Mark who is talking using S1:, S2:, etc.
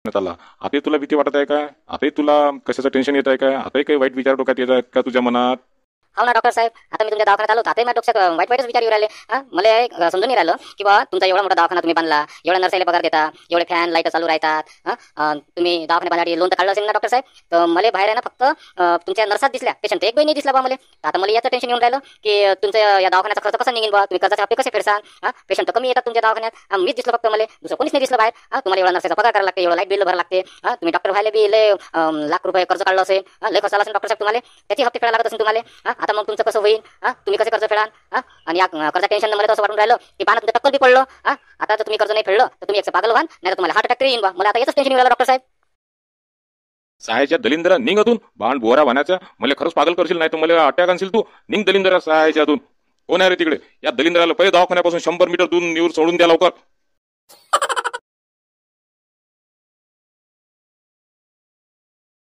S1: आला. आताही तुला भीती वाटत आहे का? आताही तुला कशाचं टेन्शन येत आहे का? आताही काही वाईट विचार डोक्यात येत आहेत का तुझ्या मनात?
S2: हो ना डॉक्टर साहेब, आता मी तुमच्या दवाखान्यात आलो आता माझ्या डोक्यात वाईट वाईटच विचार येऊ राहिले. मला समजून नाही राहिलं की बा तुमचा एवढा मोठा दवाखाना तुम्ही बांधला, एवढ्या नर्साईला पगार देता, एवढे फॅन लाईट चालू राहतात. तुम्ही दवाखान्या बांधण्यासाठी लोन तर काढलं असेल ना डॉक्टर साहेब. तर मला बाहेर आहे ना फक्त तुमच्या नर्सात दिसल्या, पेशंट एक नाही दिसला बा मला. आता मला याचं टेन्शन येऊन राहिलं की तुमच्या या दवाखान्याचा खर्च कसा निघेल बा, तुम्ही कर्जाचे हप्ते कसे फेडसान. पेशंट तर कमी येतात तुमच्या दवाखान्यात, मीच दिसलं फक्त मला, दुसरं कोणीच नाही दिसलं बाहेर. तुम्हाला एवढा नर्साचा पगार करायला लागते, एवढा लाईट बिल भरायला लागते. तुम्ही डॉक्टर व्हायला बी लय लाख रुपये कर्ज काढलं असेल, लय खर्च आला असेल डॉक्टर साहेब तुम्हाला, त्याची हप्ते फेडायला लागत असेल तुम्हाला. आता मग तुमचं कसं होईल? तुम्ही कसे कर्ज फेडाल? आणि या कर्जा टेन्शन मला असं वाटून राहिलं की पाना तुमचं टक्कल बी पडलं. आता तर तुम्ही कर्ज नाही फेडलं तर तुम्ही एक पागल व्हाल, नाही तर तुम्हाला हार्ट अटॅक येईन बा. मला आता याच टेन्शन येऊन राहिलं डॉक्टर साहेब.
S1: सहायच्या दलिंदरा निघतून बाण बोरा वाहण्याचा मला खरंच पागल करशील, नाही तर मला अटॅक आणशील तू. निघ दलिंदरा सहायच्यातून. कोण आहे रे तिकडे? या दलिंदराला पहिले दवाखान्यापासून 100 मीटर दूर निवड सोडून द्या लवकर.